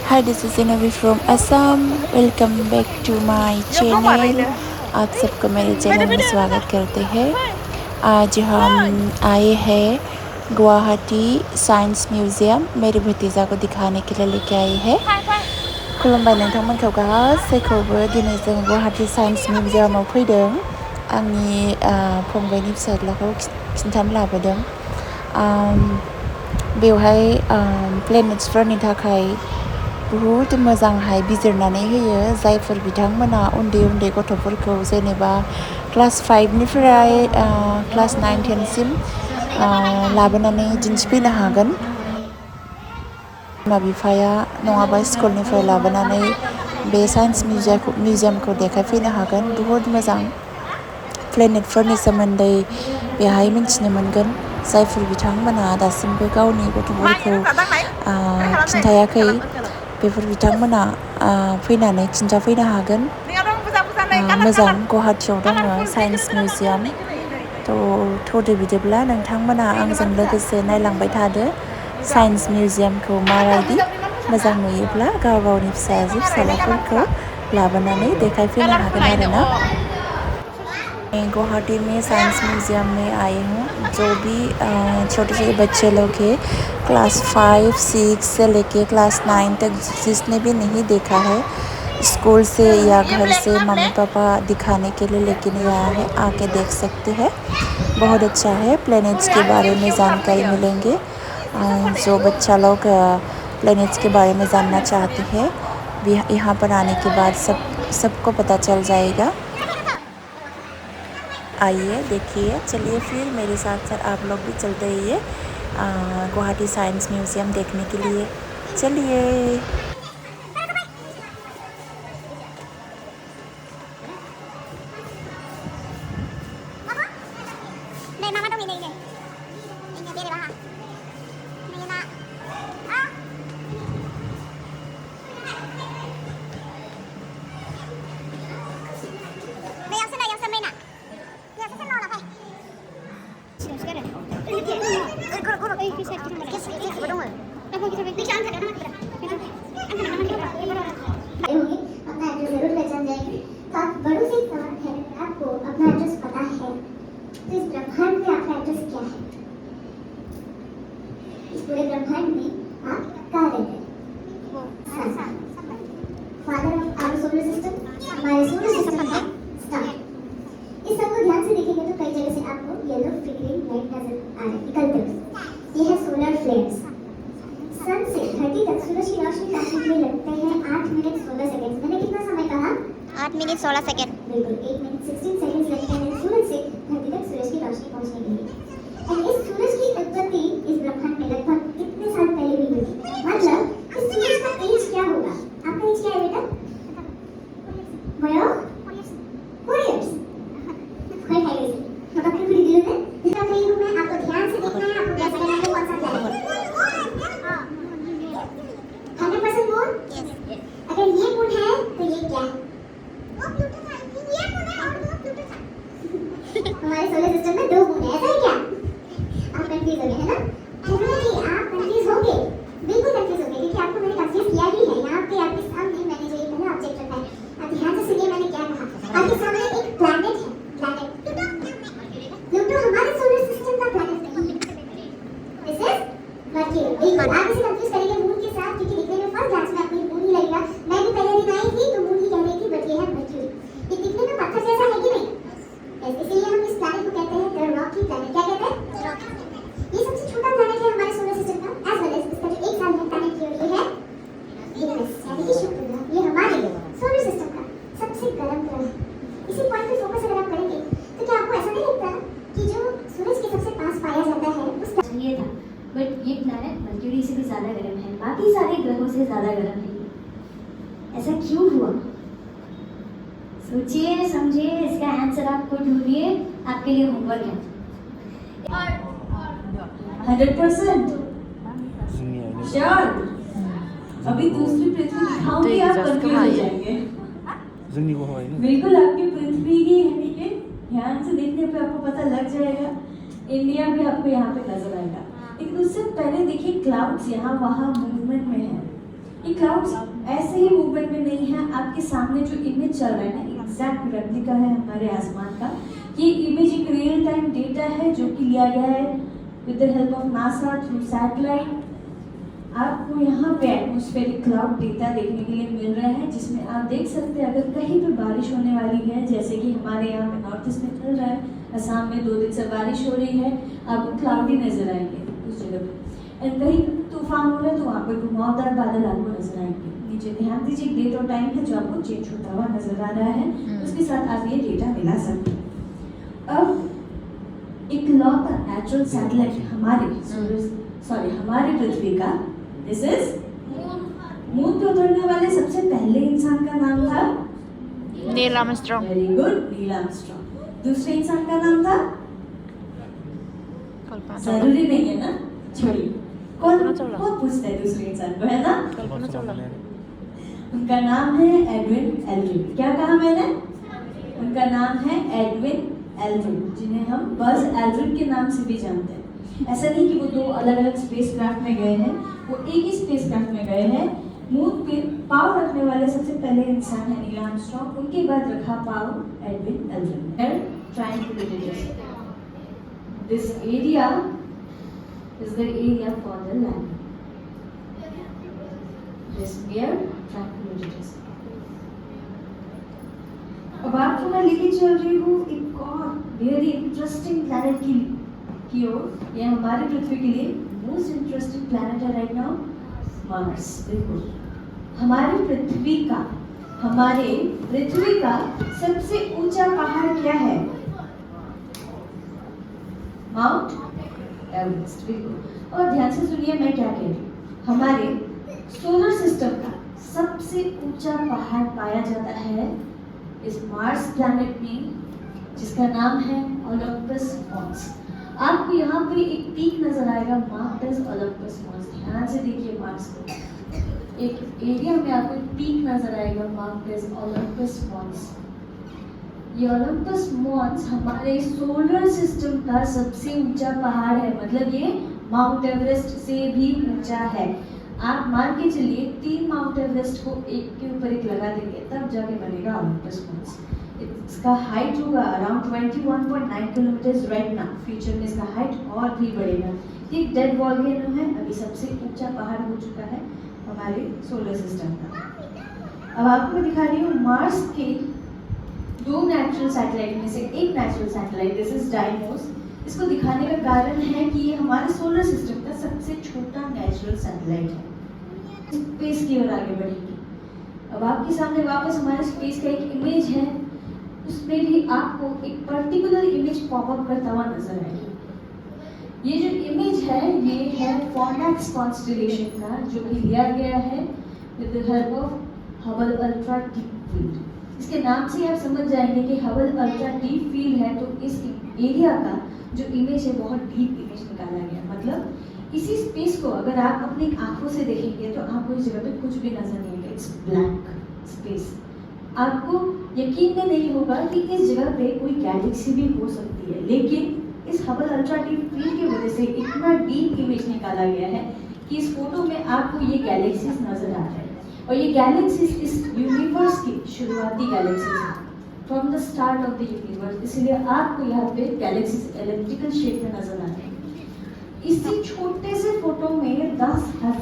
Hi, this is Inavi from Assam. Welcome back to my channel. आप सबको मेरे channel में स्वागत करते हैं। आज हम आए हैं गुवाहाटी साइंस म्यूजियम। मेरे भतीजा को दिखाने के लिए लेके आए हैं। खुलुमबाय नोंथांमोनखौ गासैखौबो दिनै जों गुवाहाटी साइंस म्यूजियामाव फैदों। आंनि फंबायनि फिसाज्लाखौ खिन्थानो लाबोदों। बेवहाय प्लेनेट्सफोरनि थाखाय बुहुद मोजांहाय बिजिरनानै होयो। जायफोर बिथांमोना उन्दै गथ'फोरखौ जेनेबा क्लास 5निफ्राय क्लास 9, 10सिम लाबोनानै दिन्थिफैनो हागोन। बिमा बिफाया नङाबा स्कुलनिफ्राय लाबोनानै बे साइन्स मिउजियामखौ देखायफैनो हागोन। बुहुद मोजां प्लेनेटफोरनि सोमोन्दै बेहाय मिन्थिनो मोनगोन। जायफोर बिथांमोना दासिमबो गावनि गथ'फोरखौ खिन्थायाखै बेफोर बिथांमोना फैनानै खिन्थाफैनो हागोन। मोजां गुवाहाटियाव दङ साइन्स मिउजियाम। थ'दो बिदिब्ला नोंथांमोना आंजों लोगोसे नायलांबाय थादो साइन्स मिउजियामखौ माबायदि। मोजां नुयोब्ला गाव गावनि फिसाजो फिसाज्लाफोरखौ लाबोनानै देखायफैनो हागोन आरोना। गुवाहाटी में साइंस म्यूजियम में आए हूँ। जो भी छोटे बच्चे लोग हैं क्लास 5, 6 से लेके क्लास 9 तक जिसने भी नहीं देखा है स्कूल से या घर से मम्मी पापा दिखाने के लिए लेके नहीं आया है, आके देख सकते हैं। बहुत अच्छा है। प्लैनेट्स के बारे में जानकारी मिलेंगे। जो बच्चा लोग प्लैनेट्स के बारे में जानना चाहते हैं यहाँ पर आने के बाद सबको पता चल जाएगा। आइए देखिए। चलिए फिर मेरे साथ साथ आप लोग भी चलते रहिए गुवाहाटी साइंस म्यूजियम देखने के लिए। चलिए। अपना एड्रेस जरूर पहचान जाएंगे। तो आप बड़ों से सवाल है, आपको अपना एड्रेस पता है तो इस ब्रह्मांड में आपका एड्रेस क्या है? इस पूरे ब्रह्मांड में आप कहाँ रहते हैं? Father of our solar system, हमारे सोलर सिस्टम का स्टार। इस सब को ध्यान से देखेंगे तो कई जगह से आपको येलो फ्लिकरिंग लाइट नजर आ रही निकलते हुए। ये है सोलर फ्लेयर्स। सन से धरती तक सूरज की रोशनी पहुंचने के लिए लगते हैं 8 मिनट 16 सेकंड। मैंने कितना समय कहा? 8 मिनट 16 सेकंड। बिल्कुल 8 मिनट 16 सेकंड लगते हैं सूरज से धरती तक सूरज की रोशनी पहुंचने के लिए। और इस सूरज की उत्पत्ति इस ब्रह्मांड में लगभग कितने साल पहले हुई होगी? मतलब इस सूरज का एज क्या होगा? आपका एज क्या है बेटा? बोलो 4 इयर्स। कोई है ऐसे? मतलब फिर भी दिल में जितना कहीं हूं मैं, आपको ध्यान से देखना है। आपको कैसा करना है? कौन सा प्लान है? 100% मून? अगर ये मून है तो ये क्या है? वो प्लूटो था। ये मून है और वो प्लूटो था। हमारे सोलर सिस्टम में 2 मून है, ऐसा है क्या? आप कंफ्यूज हो गए है ना? डेफिनेटली आप कंफ्यूज होंगे, बिल्कुल कंफ्यूज होंगे, क्योंकि आपको मैंने कंफ्यूज किया ही है। यहाँ पे आपके सामने मैंने जो ये पहला ऑब्जेक्ट रखा है, आप ध्यान से सुनिए मैंने क्या कहा। आपके सामने एक प्लैनेट है, प्लैनेट प्लूटो हमारे सोलर सिस्टम का प्लैनेट नहीं है। This is mercury. बिल्कुल आप इसे कंफ्यूज करेंगे मून के साथ, क्योंकि दिखने में फर्स्ट ग्लांस में आपको मून ही लगेगा। मैं भी पहले दिन आई थी तो मून ही कह रही थी, बट ये है मर्क्यूरी। ये दिखने में पत्थर जैसा है कि नहीं? इसलिए हम इस प्लैनेट को कहते हैं द रॉकी प्लैनेट। क्या कहते हैं? ये सबसे छोटा प्लैनेट है हमारे सोलर सिस्टम का। एज वेल एज इसका जो एक साल है प्लैनेट की ओर है वीनस, यानी कि शुक्र ग्रह। ये हमारे सोलर सिस्टम का सबसे गर्म ग्रह है। इसी पॉइंट पे फोकस अगर आप करेंगे तो क्या आपको ऐसा नहीं लगता कि जो सूरज के सबसे पास पाया जाता है उस ये था, बट ये प्लैनेट मर्क्यूरी से भी ज़्यादा गर्म है, बाकी सारे ग्रहों से ज़्यादा गर्म है। ऐसा क्यों हुआ? सोचिए समझिए, इसका आंसर आपको ढूंढिए। आपके लिए होमवर्क है। 100% श्योर। अभी दूसरी पृथ्वी दिखाऊंगी, आप कंफ्यूज हो जाएंगे। बिल्कुल आपकी पृथ्वी ही है ये। ध्यान से देखने पे आपको पता लग जाएगा। इंडिया भी आपको यहाँ पे नजर आएगा। लेकिन उससे पहले देखिए क्लाउड्स यहाँ वहाँ मूवमेंट में है। ये ये क्लाउड्स ऐसे ही मूवमेंट में नहीं है, आपके सामने जो इमेज चल रहा है ना, एग्जैक्ट रेप्लिका है हमारे आसमान का। ये इमेज एक रियल टाइम डेटा है जो कि लिया गया है with the help of NASA through satellite. आपको यहाँ पे एटमॉस्फेरिक क्लाउड डेटा देखने के लिए मिल रहा है, जिसमें आप देख सकते हैं अगर कहीं पे बारिश होने वाली है, जैसे कि हमारे यहाँ पे नॉर्थ ईस्ट में चल रहा है, असम में 2 दिन से बारिश हो रही है, आपको क्लाउडी नजर आएंगे उस जगह पे। एंड कहीं तूफान हो रहा है तो वहाँ पे घुमावदार बादल आपको नजर आएंगे। नीचे ध्यान दीजिए, डेट और टाइम है जो आपको चेंज होता हुआ नजर आ रहा है, उसके साथ आप ये डेटा मिला सकते हैं। अब एक लौता नेचुरल सैटेलाइट हमारे पृथ्वी का, दिस इज मून पे उतरने वाले सबसे पहले इंसान का नाम था Neil Armstrong. Very good, Neil Armstrong. दूसरे इंसान का नाम था, जरूरी नहीं है ना, छोड़िए, कौन पूछता है दूसरे इंसान को, है ना? उनका नाम है एडविन एल्ड्रिन। क्या कहा मैंने? उनका नाम है एडविन एल्ड्रिन, जिन्हें हम बज एल्ड्रिन के नाम से भी जानते हैं। ऐसा नहीं कि वो 2 अलग अलग स्पेसक्राफ्ट में गए हैं, वो एक ही स्पेसक्राफ्ट में गए हैं। मून पे पाँव रखने वाले सबसे पहले इंसान है नील आर्मस्ट्रॉन्ग, उनके बाद रखा पाँव Edwin Aldrin. Trying to detect this area is the area for the land. This mere tranquilities. अब आपको मैं लेके चल रही हूँ एक और वेरी इंटरेस्टिंग प्लैनेट की ओर। यह हमारे पृथ्वी के लिए मोस्ट इंटरेस्टिंग प्लैनेट है राइट नाउ, मार्स। देखो, हमारे पृथ्वी का सबसे ऊंचा पहाड़ क्या है? Mount Everest. बिल्कुल। और ध्यान से सुनिए मैं क्या कह रही हूँ। हमारे सोलर सिस्टम का सबसे ऊंचा पहाड़ पाया जाता है इस मार्स प्लैनेट में, जिसका नाम है ओलंपस मॉन्स। आपको यहाँ पे एक पीक नजर आएगा, मार्क्ड एज ओलंपस मॉन्स। ध्यान से देखिए मार्स को, एक एरिया में आपको एक पीक नजर आएगा, मार्क्ड एज ओलंपस मॉन्स। ये ओलंपस मॉन्स हमारे सोलर सिस्टम का सबसे ऊंचा पहाड़ है, मतलब ये माउंट एवरेस्ट से भी ऊंचा है। आप मान के चलिए 3 माउंट एवरेस्ट को एक के ऊपर एक लगा देंगे तब जाके बनेगा ओलंपस मॉन्स। इसका हाइट होगा around 21.9 kilometre right now. Future में इसका हाइट और भी बढ़ेगा। ये डेड वॉल्केनो है, अभी सबसे ऊंचा पहाड़ हो चुका है हमारे सोलर सिस्टम का। अब आपको दिखा रही हूँ मार्स के 2 नेचुरल सैटेलाइट में से एक नेचुरल सैटेलाइट, दिस इज डाइमोस। इसको दिखाने का कारण है कि ये हमारे सोलर सिस्टम का सबसे छोटा नेचुरल सैटेलाइट है। स्पेस की ओर आगे बढ़ेगी। अब आपके सामने वापस हमारे स्पेस का एक इमेज है, उसमें भी आपको एक पर्टिकुलर इमेज पॉपअप करता हुआ नजर आएगा। ये जो इमेज है ये है फॉर्नाक्स कॉन्स्टेलेशन का, जो कि लिया गया है with the help of Hubble ultra deep field. इसके नाम से आप समझ जाएंगे कि हबल अल्ट्रा डीप फील्ड है, तो इस एरिया का जो इमेज है बहुत डीप इमेज निकाला गया। मतलब इसी स्पेस को अगर आप अपनी आंखों से देखेंगे तो आपको इस जगह पे कुछ भी नजर नहीं आएगा, इट्स ब्लैंक स्पेस। आपको यकीन में नहीं होगा कि इस जगह पे कोई गैलेक्सी भी हो सकती है, लेकिन इस हबल अल्ट्रा डीप फील्ड की वजह से इतना डीप इमेज निकाला गया है कि इस फोटो में आपको ये गैलेक्सीज नजर आ रहे हैं। और ये गैलेक्सीज इस यूनिवर्स की शुरुआती गैलेक्सीज हैं, from the start of the universe. इसलिए आपको यहाँ पे गैलेक्सीज इलेक्ट्रिकल शेप में नजर आ रहे हैं। इसी छोटे से फोटो में 10,000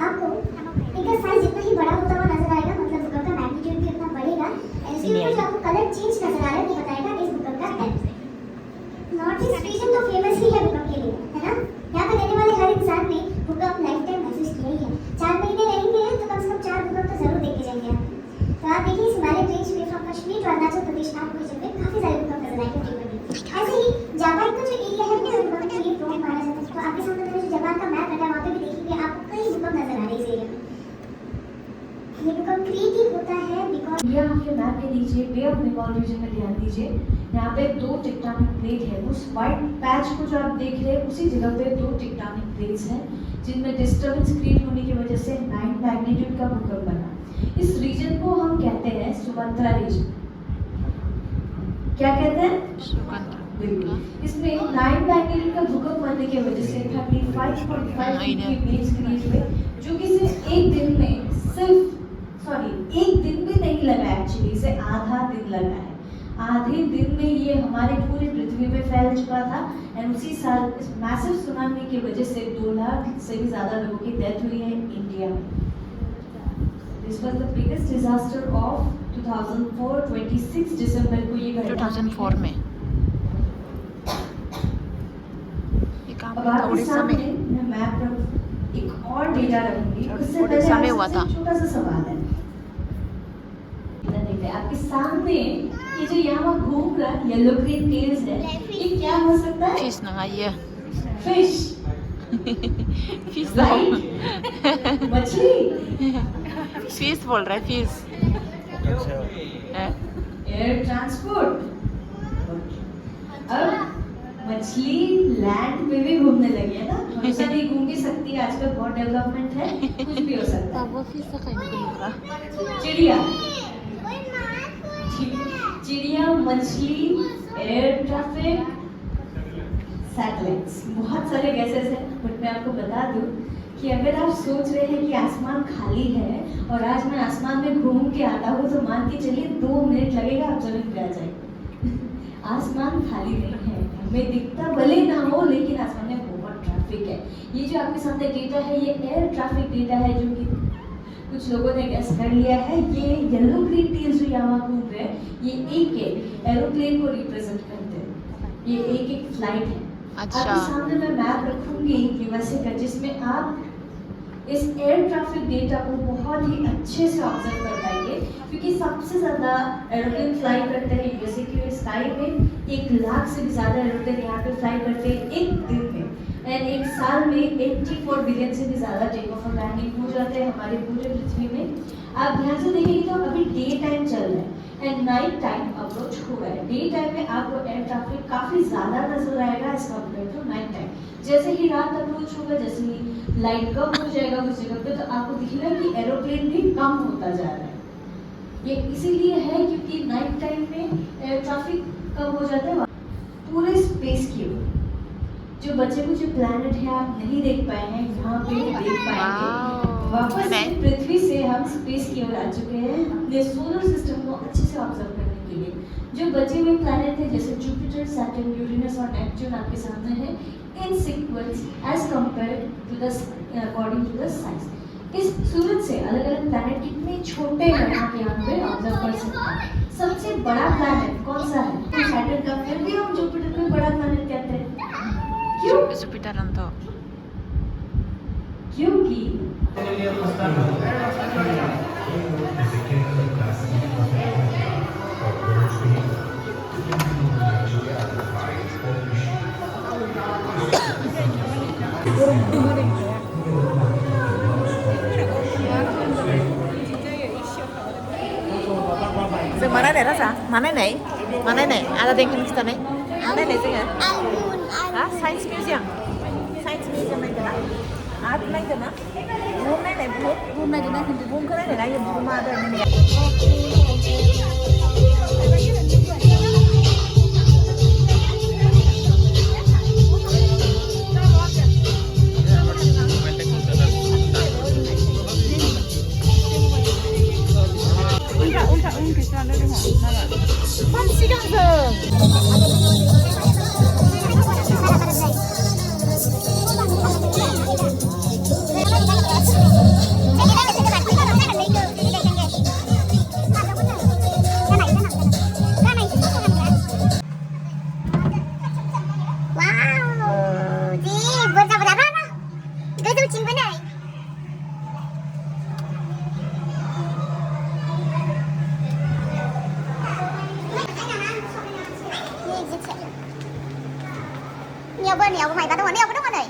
आपको इनका साइज जितना ही बड़ा होता हुआ नजर आएगा, मतलब भूकंप का मैग्नीट्यूड भी उतना बढ़ेगा। इसके ऊपर जो आपको कलर चेंज नजर आ रहा है वो बताएगा इस भूकंप का डेप्थ। नॉर्थ ईस्ट रीजन तो फेमस ही है भूकंप के लिए, है ना? यहाँ पे रहने वाले हर इंसान ने भूकंप लाइफ टाइम महसूस किया ही है। 4 महीने रहेंगे तो कम से कम 4 भूकंप तो जरूर देख के जाएंगे आप। तो आप देखिए इस हिमालय रेंज में फ्रॉम कश्मीर टू अरुणाचल प्रदेश आपको इस जगह काफी सारे भूकंप नजर आएंगे फ्रीक्वेंटली। ऐसे ही जापान का जो एरिया है वो भूकंप के लिए प्रोन माना जाता है। तो आपके सामने मैंने जो जापान का मैप रखा है वहाँ पे भी देखिए आपको कई भूकंप नजर आ रहे हैं इस एरिया में। ये भूकंप क्रिएटिव होता है बिकॉज़ ये आपके मैप के नीचे बे ऑफ बंगाल रीजन में ध्यान दीजिए, यहाँ पे 2 टेक्टोनिक प्लेट है। उस वाइट पैच को जो आप देख रहे हैं उसी जगह पे 2 टेक्टोनिक प्लेट्स हैं, जिनमें डिस्टर्बेंस क्रिएट होने की वजह से 9 मैग्नीट्यूड का भूकंप बना। इस रीजन को हम कहते हैं सुमात्रा रीजन। क्या कहते हैं? बिल्कुल। इसमें 9/11 का भूकंप आने की वजह से 35.5 की वेव्स क्रिएट हुए, जो कि सिर्फ एक दिन भी नहीं लगा, एक्चुअली इसे आधा दिन लगा है। आधे दिन में ये हमारे पूरी पृथ्वी में फैल चुका था। एंड उसी साल इस मैसिव सुनामी की वजह से 2 लाख से भी ज़्यादा लोगों की डेथ हुई है इंडिया में। This was the biggest disaster of 2004, 26 दिसंबर को ये घटना 2004 में। ये काम अब आपके उड़ीसा में सामने मैं मैप पर एक और डेटा रखूंगी। उससे पहले उड़ीसा में हुआ आपसे था। छोटा सा सवाल है। देखते हैं आपके सामने ये जो यहाँ घूम रहा येलो ग्रीन टेल्स है, ये क्या हो सकता है? फिश ना ये फिश, फिश राइट, मछली, फिश बोल रहा है फिश। Air transport. अब मछली लैंड पे भी घूमने लगी है ना, हमेशा नहीं घूम भी सकती है, आजकल बहुत डेवलपमेंट है, कुछ भी हो सकता है। वो फिश का कहीं चिड़िया, चिड़िया, मछली, एयर ट्रैफिक, सैटेलाइट्स, बहुत सारे गैसेस हैं। बट मैं आपको बता दूं कि अगर आप सोच रहे हैं कि आसमान खाली है और आज मैं आसमान में घूम के आता हूँ, तो मान के चलिए 2 मिनट लगेगा, आप जमीन पे आ जाएंगे। आसमान खाली नहीं है, हमें दिखता भले ना हो, लेकिन आसमान में बहुत ट्रैफिक है। ये जो आपके सामने डेटा है, ये एयर ट्रैफिक डेटा है, जो कि कुछ लोगों ने गैस कर लिया है। ये येलो ग्रीन टेल्स जो यहाँ घूम रहे हैं, ये एक एरोप्लेन को रिप्रेजेंट करते हैं। ये एक फ्लाइट है। अच्छा। आपके सामने मैं मैप रखूंगी यूएसए का, जिसमें आप इस एयर ट्रैफिक डेटा को बहुत ही अच्छे से ऑब्जर्व कर पाएंगे, क्योंकि सबसे ज़्यादा एरोप्लेन फ्लाई करते हैं यूएसए की स्काई में। 1 लाख से भी ज़्यादा एरोप्लेन यहाँ पे फ्लाई करते हैं एक दिन में। एंड एक साल में 84 बिलियन से भी ज़्यादा टेक ऑफ और लैंडिंग हो जाते हैं हमारे पूरे पृथ्वी में। आप ध्यान से देखेंगे तो अभी डे टाइम चल रहा है एंड नाइट टाइम अप्रोच हो रहा है। डे टाइम में आपको एयर ट्रैफिक काफ़ी ज़्यादा नजर आएगा as compare to night time. जैसे ही रात अप्रोच होगा, जैसे ही लाइट कम हो जाएगा उस जगह पे, तो आपको दिखेगा कि एरोप्लेन भी कम होता जा रहा है। ये इसीलिए है क्योंकि नाइट टाइम में एयर ट्रैफिक कम हो जाता है। पूरे स्पेस की ओर जो बचे कुछ प्लैनेट है आप नहीं देख पाए हैं, यहाँ पे देख पाएंगे। वापस पृथ्वी से हम स्पेस की ओर आ चुके हैं अपने सोलर सिस्टम को अच्छे से ऑब्जर्व करने के लिए। जो बचे हुए प्लैनेट हैं जैसे जुपिटर, सैटर्न, यूरेनस और नेपच्यून आपके सामने है in sequence as compared to the according to the size. इस सूरज से अलग अलग प्लैनेट कितने छोटे हैं आप यहाँ पे ऑब्जर्व कर सकते हैं। सबसे बड़ा प्लैनेट कौन सा है? तो सैटर्न का, फिर भी हम जुपिटर को बड़ा प्लैनेट कहते हैं। क्यों? जुपिटर अंतो क्योंकि Sing mana nih Rasa? Mana nih? Mana nih? Ada yang kita nih? Mana nih sih ya? Ah, Science Museum. Science Museum này cái nào? Art này cái nào? Room này này, room này cái này, room cái này này, room mà đây này. Nhiều bên nhiều của mày, tao đâu có nhiều bên đâu mà này.